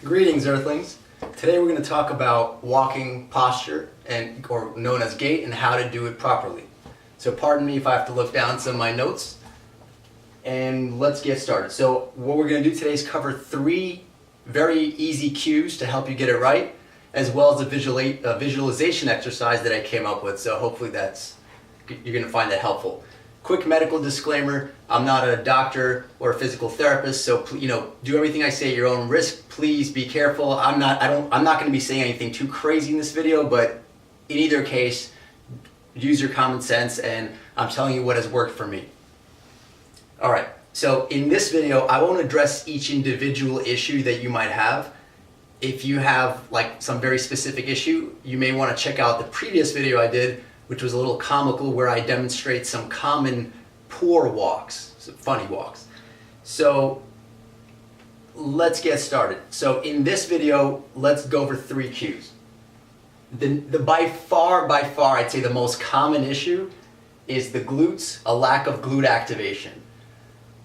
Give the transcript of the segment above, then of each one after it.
Greetings, Earthlings. Today we're going to talk about walking posture, or known as gait, and how to do it properly. So pardon me if I have to look down some of my notes, and let's get started. So what we're going to do today is cover 3 very easy cues to help you get it right, as well as a visualization exercise that I came up with. So hopefully you're going to find that helpful. Quick medical disclaimer: I'm not a doctor or a physical therapist, so do everything I say at your own risk. Please be careful. I'm not going to be saying anything too crazy in this video, but in either case, use your common sense, and I'm telling you what has worked for me. All right. So in this video, I won't address each individual issue that you might have. If you have like some very specific issue, you may want to check out the previous video I did, which was a little comical, where I demonstrate some common poor walks, some funny walks. So let's get started. So in this video, let's go over 3 cues. By far, I'd say the most common issue is the glutes, a lack of glute activation.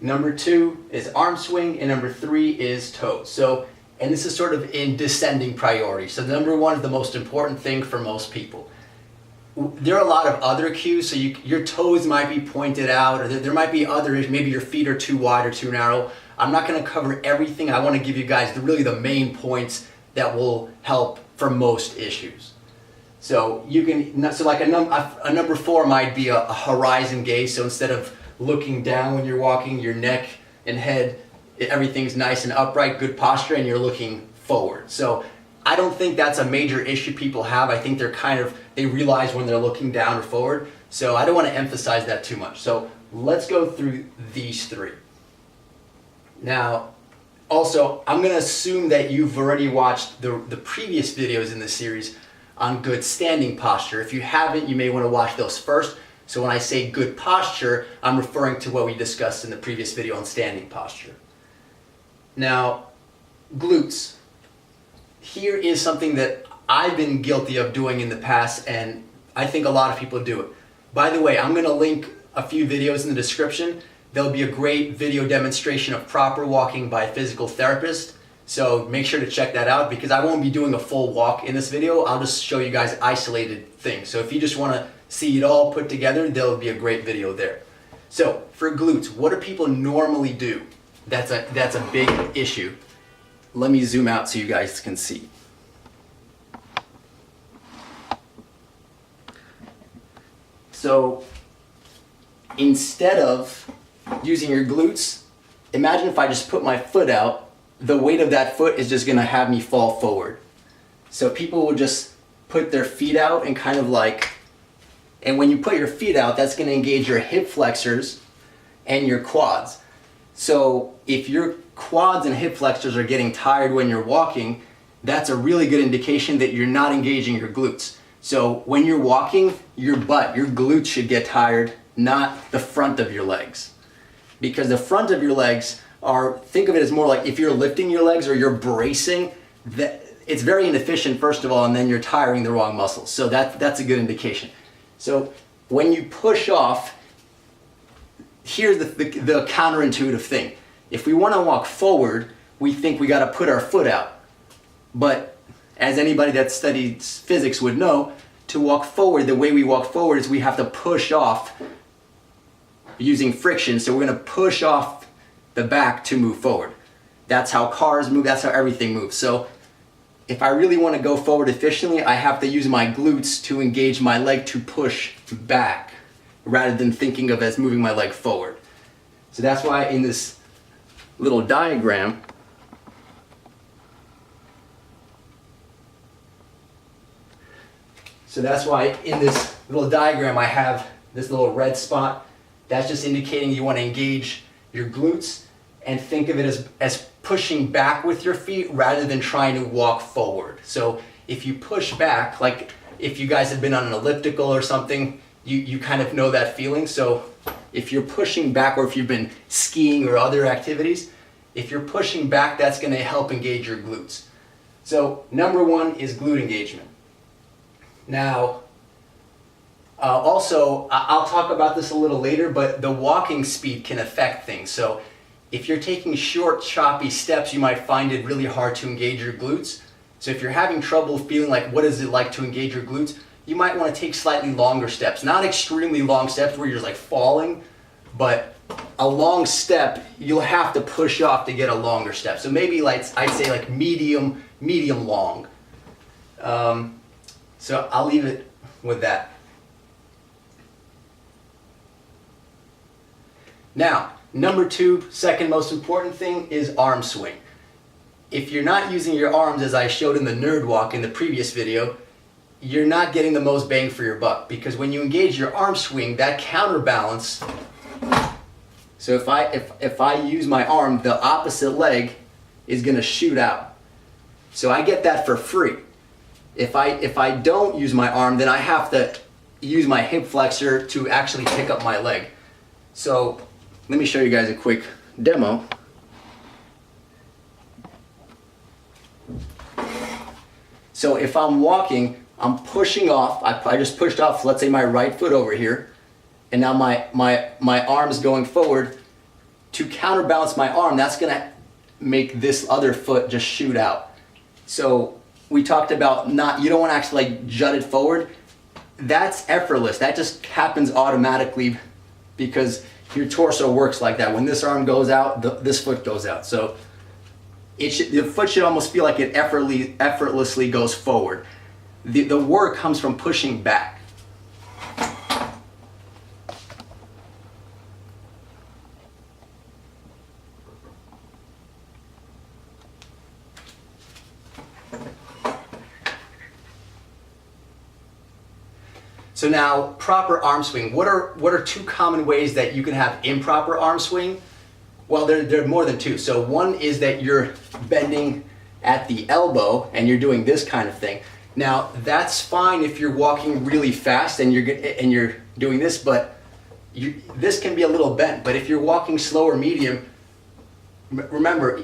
Number 2 is arm swing, and number 3 is toes. And this is sort of in descending priority. So number 1 is the most important thing for most people. There are a lot of other cues, so your toes might be pointed out, or there might be others, maybe your feet are too wide or too narrow. I'm not going to cover everything. I want to give you guys really the main points that will help for most issues. So like a number 4 might be a horizon gaze. So instead of looking down when you're walking, your neck and head, everything's nice and upright, good posture, and you're looking forward. So I don't think that's a major issue people have. I think they realize when they're looking down or forward. So I don't want to emphasize that too much. So let's go through these 3. Now, also, I'm going to assume that you've already watched the previous videos in this series on good standing posture. If you haven't, you may want to watch those first. So when I say good posture, I'm referring to what we discussed in the previous video on standing posture. Now, glutes. Here is something that I've been guilty of doing in the past, and I think a lot of people do it. By the way, I'm going to link a few videos in the description. There'll be a great video demonstration of proper walking by a physical therapist. So make sure to check that out, because I won't be doing a full walk in this video. I'll just show you guys isolated things. So if you just want to see it all put together, there'll be a great video there. So for glutes, what do people normally do? That's a big issue. Let me zoom out so you guys can see. So instead of using your glutes, imagine if I just put my foot out, the weight of that foot is just going to have me fall forward. So people will just put their feet out and and when you put your feet out, that's going to engage your hip flexors and your quads. So if your quads and hip flexors are getting tired when you're walking, that's a really good indication that you're not engaging your glutes. So when you're walking, your glutes should get tired, not the front of your legs. Because the front of your legs think of it as more like if you're lifting your legs or you're bracing, it's very inefficient, first of all, and then you're tiring the wrong muscles. So that's a good indication. So when you push off, here's the counterintuitive thing. If we want to walk forward, we think we got to put our foot out. But as anybody that studies physics would know, to walk forward, the way we walk forward is we have to push off using friction. So we're going to push off the back to move forward. That's how cars move. That's how everything moves. So if I really want to go forward efficiently, I have to use my glutes to engage my leg to push back, rather than thinking of as moving my leg forward. So that's why in this little diagram, I have this little red spot. That's just indicating you want to engage your glutes, and think of it as pushing back with your feet rather than trying to walk forward. So if you push back, like if you guys have been on an elliptical or something, you kind of know that feeling. So if you're pushing back, or if you've been skiing or other activities, if you're pushing back, that's going to help engage your glutes. So number 1 is glute engagement. Now, also, I'll talk about this a little later, but the walking speed can affect things. So If you're taking short, choppy steps, you might find it really hard to engage your glutes. So if you're having trouble feeling like what is it like to engage your glutes, you might want to take slightly longer steps. Not extremely long steps where you're just like falling, but a long step, you'll have to push off to get a longer step. So maybe like, I'd say like medium long. So I'll leave it with that. Now, number 2, second most important thing is arm swing. If you're not using your arms, as I showed in the nerd walk in the previous video, you're not getting the most bang for your buck, because when you engage your arm swing, that counterbalance, so if I use my arm, the opposite leg is going to shoot out. So I get that for free. If I don't use my arm, then I have to use my hip flexor to actually pick up my leg. So let me show you guys a quick demo. So if I'm walking, I'm pushing off, I just pushed off, let's say my right foot over here, and now my arm's going forward. To counterbalance my arm, that's gonna make this other foot just shoot out. So we talked about you don't wanna actually like jut it forward. That's effortless, that just happens automatically because your torso works like that. When this arm goes out, this foot goes out. So the foot should almost feel like it effortlessly goes forward. The work comes from pushing back. So now, proper arm swing. What are 2 common ways that you can have improper arm swing? Well, there are more than 2. So one is that you're bending at the elbow and you're doing this kind of thing. Now that's fine if you're walking really fast and you're doing this, but this can be a little bent. But if you're walking slow or medium, remember,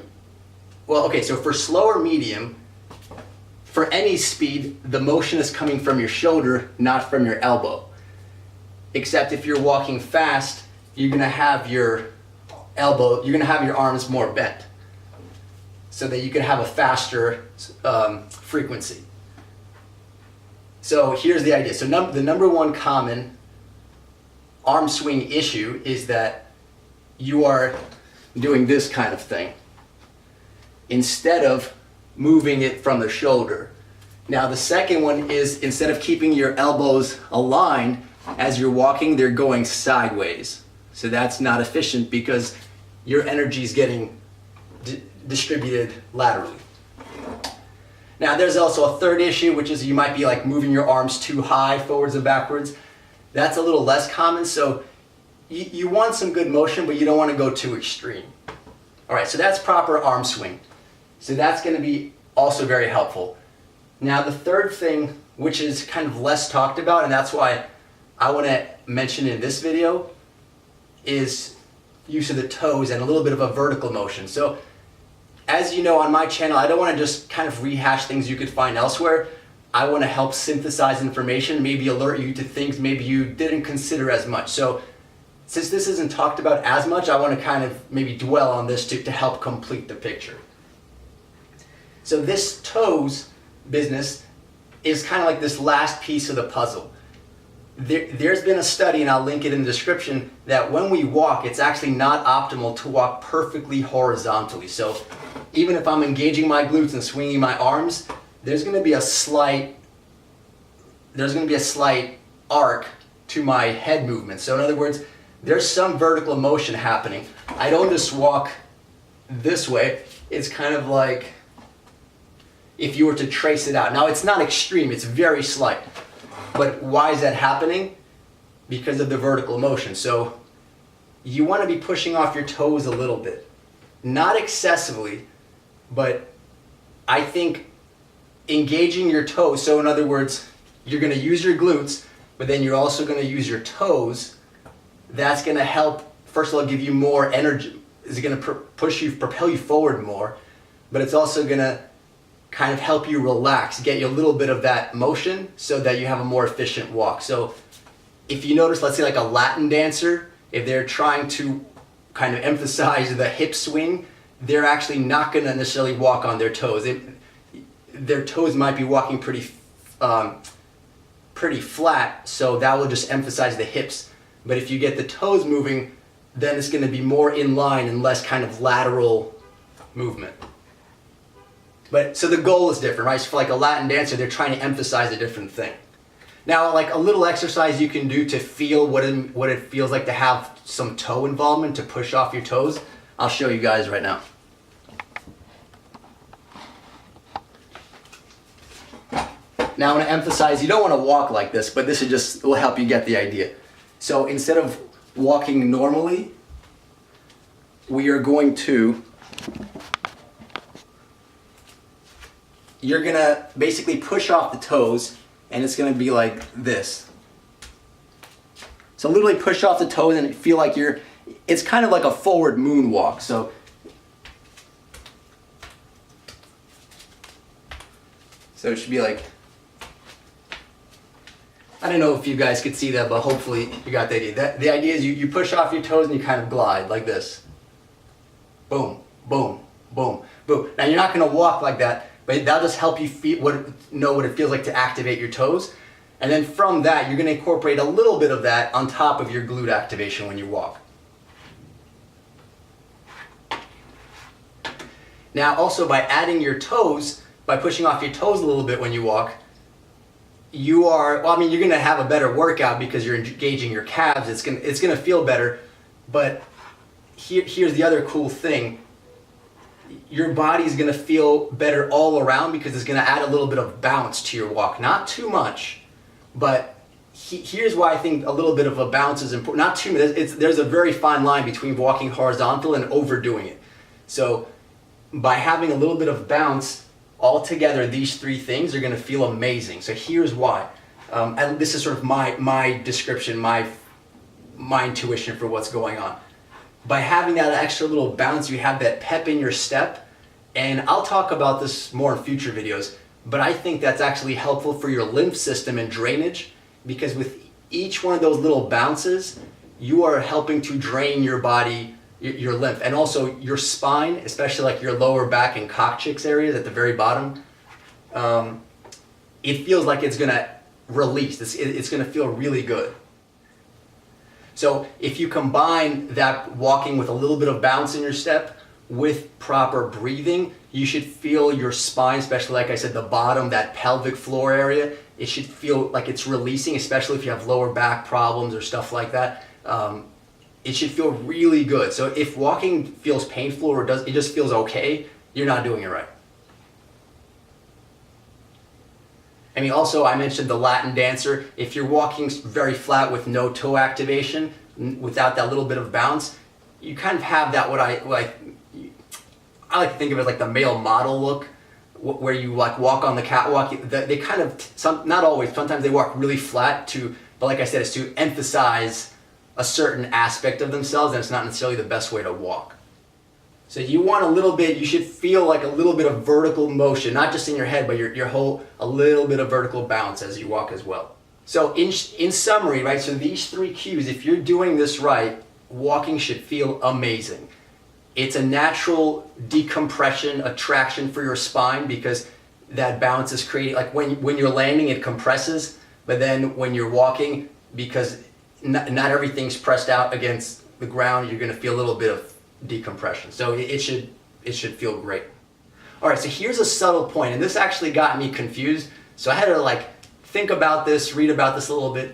well, okay, so for slow or medium, for any speed, the motion is coming from your shoulder, not from your elbow. Except if you're walking fast, you're gonna have your arms more bent, so that you can have a faster frequency. So here's the idea. So the number 1 common arm swing issue is that you are doing this kind of thing instead of moving it from the shoulder. Now the second one is, instead of keeping your elbows aligned as you're walking, they're going sideways. So that's not efficient because your energy is getting distributed laterally. Now there's also a third issue, which is you might be like moving your arms too high forwards and backwards. That's a little less common, so you want some good motion, but you don't want to go too extreme. All right, so that's proper arm swing. So that's going to be also very helpful. Now the third thing, which is kind of less talked about, and that's why I want to mention in this video, is use of the toes and a little bit of a vertical motion. So as you know, on my channel, I don't want to just kind of rehash things you could find elsewhere. I want to help synthesize information, maybe alert you to things maybe you didn't consider as much. So since this isn't talked about as much, I want to kind of maybe dwell on this to help complete the picture. So this toes business is kind of like this last piece of the puzzle. There's been a study, and I'll link it in the description, that when we walk, it's actually not optimal to walk perfectly horizontally. So even if I'm engaging my glutes and swinging my arms, there's going to be a slight arc to my head movement. So in other words, there's some vertical motion happening. I don't just walk this way. It's kind of like if you were to trace it out. Now it's not extreme, it's very slight. But why is that happening? Because of the vertical motion. So you want to be pushing off your toes a little bit. Not excessively, but I think engaging your toes, so in other words, you're going to use your glutes, but then you're also going to use your toes. That's going to help, first of all, give you more energy. It's going to propel you forward more, but it's also going to kind of help you relax, get you a little bit of that motion so that you have a more efficient walk. So if you notice, let's say like a Latin dancer, if they're trying to kind of emphasize the hip swing, they're actually not going to necessarily walk on their toes. Their toes might be walking pretty flat, so that will just emphasize the hips. But if you get the toes moving, then it's going to be more in line and less kind of lateral movement. But so the goal is different, right? So for like a Latin dancer, they're trying to emphasize a different thing. Now, like a little exercise you can do to feel what it feels like to have some toe involvement, to push off your toes, I'll show you guys right now. Now I want to emphasize, you don't want to walk like this, but this will help you get the idea. So instead of walking normally, we are going to, you're going to basically push off the toes, and it's going to be like this. So literally push off the toes and feel like it's kind of like a forward moonwalk. So it should be like, I don't know if you guys could see that, but hopefully you got the idea. The idea is you push off your toes and you kind of glide like this. Boom, boom, boom, boom. Now you're not going to walk like that, but that'll just help you know what it feels like to activate your toes. And then from that, you're going to incorporate a little bit of that on top of your glute activation when you walk. Now also by adding your toes, by pushing off your toes a little bit when you walk, you're going to have a better workout because you're engaging your calves. It's going to feel better. But here's the other cool thing. Your body's going to feel better all around because it's going to add a little bit of bounce to your walk. Not too much, but here's why I think a little bit of a bounce is important. Not too much. There's a very fine line between walking horizontal and overdoing it. So by having a little bit of bounce, altogether, these three things are going to feel amazing. So here's why. And this is sort of my description, my intuition for what's going on. By having that extra little bounce, you have that pep in your step. And I'll talk about this more in future videos, but I think that's actually helpful for your lymph system and drainage, because with each one of those little bounces, you are helping to drain your body, your lymph, and also your spine, especially like your lower back and coccyx areas at the very bottom. It feels like it's going to release. It's going to feel really good. So if you combine that walking with a little bit of bounce in your step with proper breathing, you should feel your spine, especially like I said, the bottom, that pelvic floor area, it should feel like it's releasing, especially if you have lower back problems or stuff like that. It should feel really good. So if walking feels painful or it just feels okay, you're not doing it right. I mean, also I mentioned the Latin dancer. If you're walking very flat with no toe activation, without that little bit of bounce, you kind of have that I like to think of it like the male model look, where you like walk on the catwalk. They kind of, not always, sometimes they walk really flat but like I said, it's to emphasize a certain aspect of themselves, and it's not necessarily the best way to walk. So you want you should feel like a little bit of vertical motion, not just in your head, but a little bit of vertical bounce as you walk as well. So in summary, right, so these three cues, if you're doing this right, walking should feel amazing. It's a natural decompression, attraction for your spine, because that bounce is creating, like when you're landing, it compresses, but then when you're walking, because not everything's pressed out against the ground, you're going to feel a little bit of decompression. So it should feel great. All right, so here's a subtle point, and this actually got me confused. So I had to think about this, read about this a little bit.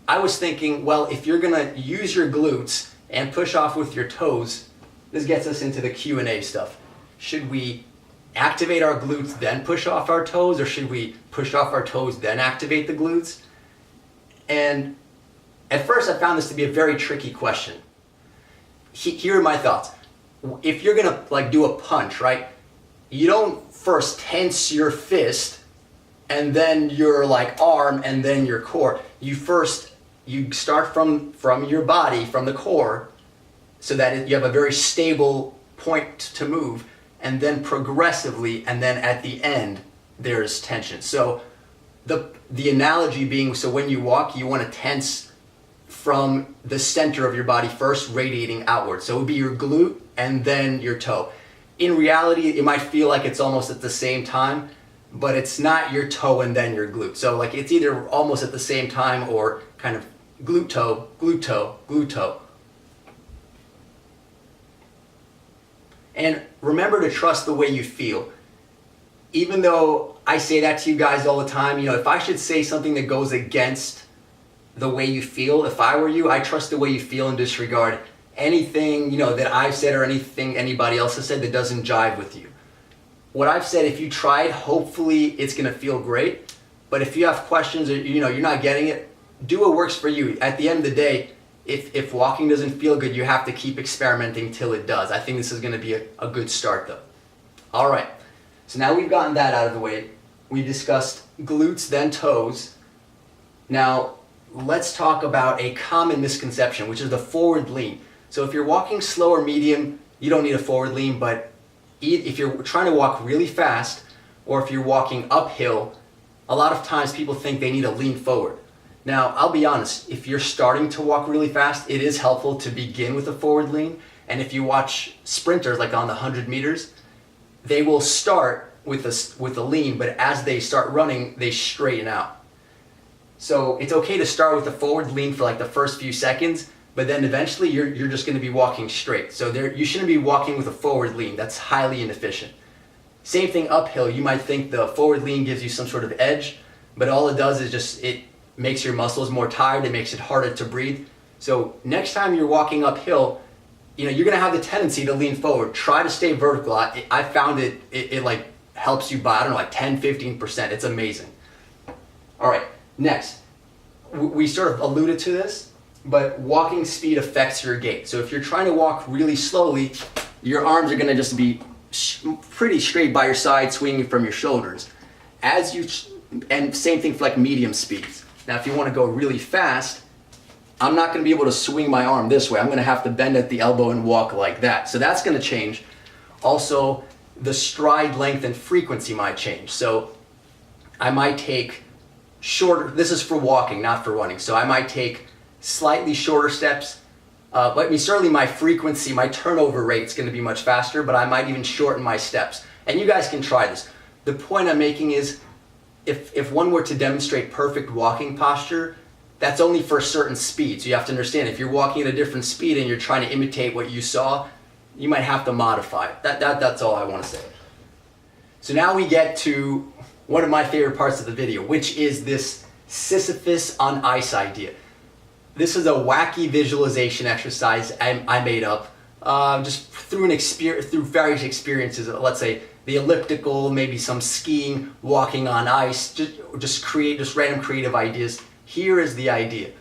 I was thinking, well, if you're going to use your glutes and push off with your toes, this gets us into the Q&A stuff. Should we activate our glutes then push off our toes, or should we push off our toes then activate the glutes? And at first I found this to be a very tricky question. Here are my thoughts. If you're gonna do a punch, right? You don't first tense your fist and then your arm and then your core. You start from your body, from the core, so that you have a very stable point to move, and then progressively, and then at the end, there's tension. So the analogy being, so when you walk, you want to tense from the center of your body first, radiating outward. So it would be your glute and then your toe. In reality, it might feel like it's almost at the same time, but it's not your toe and then your glute. So like it's either almost at the same time or kind of glute toe, glute toe, glute toe. And remember to trust the way you feel. Even though I say that to you guys all the time, you know, if I should say something that goes against the way you feel, if I were you, I trust the way you feel and disregard anything, you know, that I've said or anything anybody else has said that doesn't jive with you. What I've said, if you tried, hopefully it's gonna feel great. But if you have questions or you know you're not getting it, do what works for you. At the end of the day, if walking doesn't feel good, you have to keep experimenting till it does. I think this is gonna be a good start though. All right, so now we've gotten that out of the way. We discussed glutes, then toes. Now, let's talk about a common misconception, which is the forward lean. So if you're walking slow or medium, you don't need a forward lean, but if you're trying to walk really fast, or if you're walking uphill, a lot of times people think they need to lean forward. Now, I'll be honest, if you're starting to walk really fast, it is helpful to begin with a forward lean. And if you watch sprinters, like on the 100 meters, they will start with a lean, but as they start running, they straighten out. So it's okay to start with a forward lean for like the first few seconds, but then eventually you're just going to be walking straight. So you shouldn't be walking with a forward lean. That's highly inefficient. Same thing uphill. You might think the forward lean gives you some sort of edge, but all it does is just it makes your muscles more tired. It makes it harder to breathe. So next time you're walking uphill, you know, you're going to have the tendency to lean forward. Try to stay vertical. I found it like helps you by, I don't know, like 10-15%. It's amazing. All right, next. We sort of alluded to this, but walking speed affects your gait. So if you're trying to walk really slowly, your arms are going to just be pretty straight by your side, swinging from your shoulders. And same thing for like medium speeds. Now, if you want to go really fast, I'm not going to be able to swing my arm this way. I'm going to have to bend at the elbow and walk like that. So that's going to change. Also, the stride length and frequency might change. So I might take shorter, this is for walking, not for running. So I might take slightly shorter steps. Certainly my frequency, my turnover rate is going to be much faster, but I might even shorten my steps. And you guys can try this. The point I'm making is, if one were to demonstrate perfect walking posture, that's only for certain speeds. You have to understand, if you're walking at a different speed and you're trying to imitate what you saw, you might have to modify it. That's all I want to say. So now we get to one of my favorite parts of the video, which is this Sisyphus on ice idea. This is a wacky visualization exercise I made up just through various experiences. Let's say the elliptical, maybe some skiing, walking on ice, just random creative ideas. Here is the idea.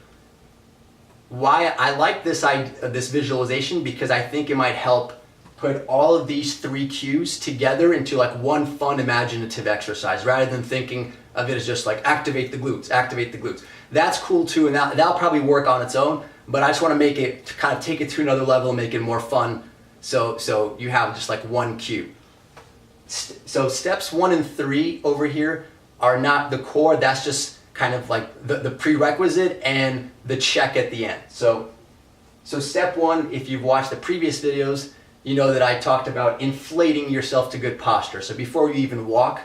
Why I like this visualization, because I think it might help put all of these three cues together into like one fun imaginative exercise, rather than thinking of it as just like activate the glutes, activate the glutes. That's cool too, and that'll probably work on its own, but I just want to make it, to kind of take it to another level, make it more fun, so you have just like one cue. So steps 1 and 3 over here are not the core, that's just kind of like the prerequisite and the check at the end. So step 1, if you've watched the previous videos, you know that I talked about inflating yourself to good posture. So before you even walk,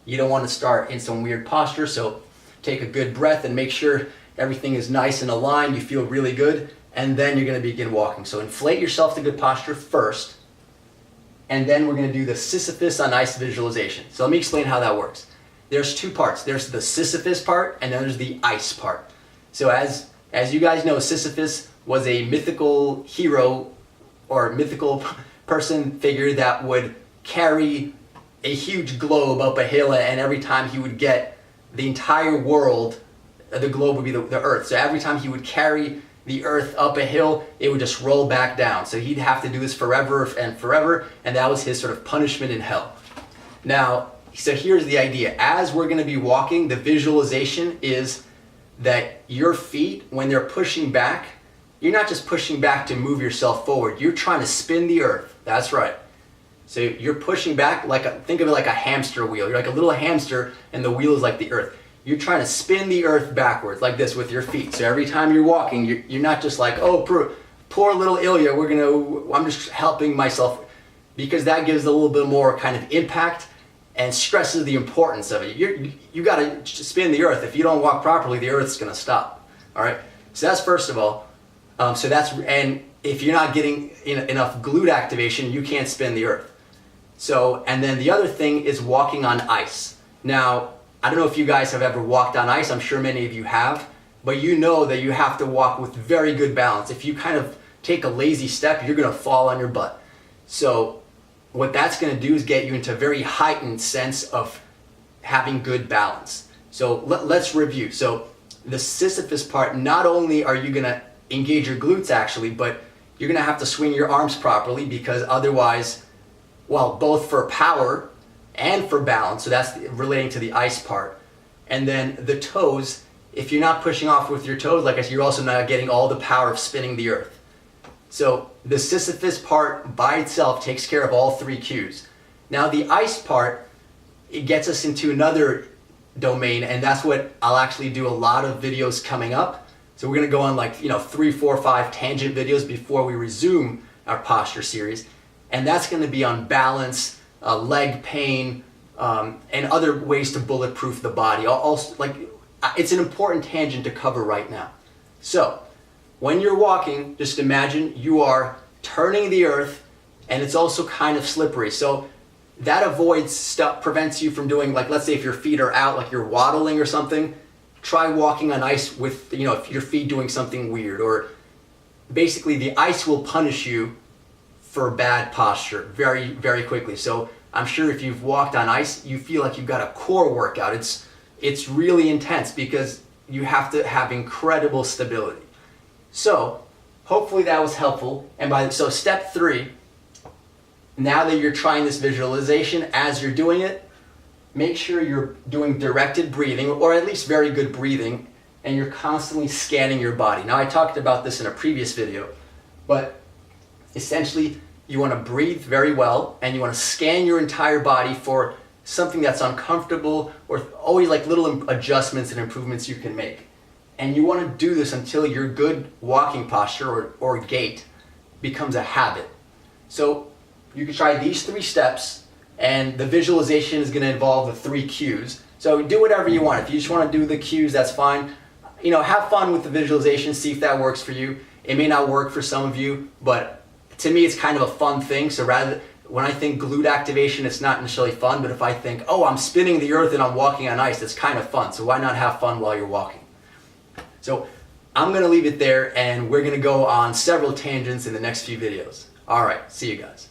you don't want to start in some weird posture, so take a good breath and make sure everything is nice and aligned, you feel really good, and then you're going to begin walking. So inflate yourself to good posture first, and then we're going to do the Sisyphus on ice visualization. So let me explain how that works. There's two parts. There's the Sisyphus part, and then there's the ice part. So as you guys know, Sisyphus was a mythical hero or mythical person figure that would carry a huge globe up a hill, and every time he would get the entire world, the globe would be the earth. So every time he would carry the earth up a hill, it would just roll back down. So he'd have to do this forever and forever, and that was his sort of punishment in hell. Now, so here's the idea. As we're going to be walking, the visualization is that your feet, when they're pushing back, you're not just pushing back to move yourself forward. You're trying to spin the earth. That's right. So you're pushing back think of it like a hamster wheel. You're like a little hamster, and the wheel is like the earth. you're trying to spin the earth backwards like this with your feet. So every time you're walking, you're not just like, oh, poor little Ilya, I'm just helping myself, because that gives a little bit more kind of impact and stresses the importance of it. You got to spin the earth. If you don't walk properly, the earth's going to stop. All right. So that's first of all. And if you're not getting enough glute activation, you can't spin the earth. So, and then the other thing is walking on ice. Now, I don't know if you guys have ever walked on ice. I'm sure many of you have, but you know that you have to walk with very good balance. If you kind of take a lazy step, you're going to fall on your butt. So what that's going to do is get you into a very heightened sense of having good balance. So let's review. So the Sisyphus part, not only are you going to engage your glutes actually, but you're going to have to swing your arms properly, because otherwise, well, both for power and for balance, so that's relating to the ice part. And then the toes, if you're not pushing off with your toes, like I said, you're also not getting all the power of spinning the earth. So the Sisyphus part by itself takes care of all three cues. Now the ice part, it gets us into another domain, and that's what I'll actually do a lot of videos coming up. So we're going to go on like 3, 4, 5 tangent videos before we resume our posture series, and that's going to be on balance, leg pain, and other ways to bulletproof the body. It's an important tangent to cover right now. So when you're walking, just imagine you are turning the earth, and it's also kind of slippery. So that avoids stuff, prevents you from doing, like, let's say if your feet are out, like you're waddling or something, try walking on ice with, if your feet doing something weird, or basically the ice will punish you for bad posture very, very quickly. So I'm sure if you've walked on ice, you feel like you've got a core workout. It's really intense because you have to have incredible stability. So hopefully that was helpful. And so step 3, now that you're trying this visualization, as you're doing it, make sure you're doing directed breathing, or at least very good breathing, and you're constantly scanning your body. Now I talked about this in a previous video, but essentially you want to breathe very well, and you want to scan your entire body for something that's uncomfortable, or always like little adjustments and improvements you can make. And you want to do this until your good walking posture or gait becomes a habit. So you can try these 3 steps, and the visualization is going to involve the 3 cues. So do whatever you want. If you just want to do the cues, that's fine. Have fun with the visualization, see if that works for you. It may not work for some of you, but to me it's kind of a fun thing. So when I think glute activation, it's not necessarily fun, but if I think, oh, I'm spinning the earth and I'm walking on ice, it's kind of fun. So why not have fun while you're walking? So I'm going to leave it there, and we're going to go on several tangents in the next few videos. All right, see you guys.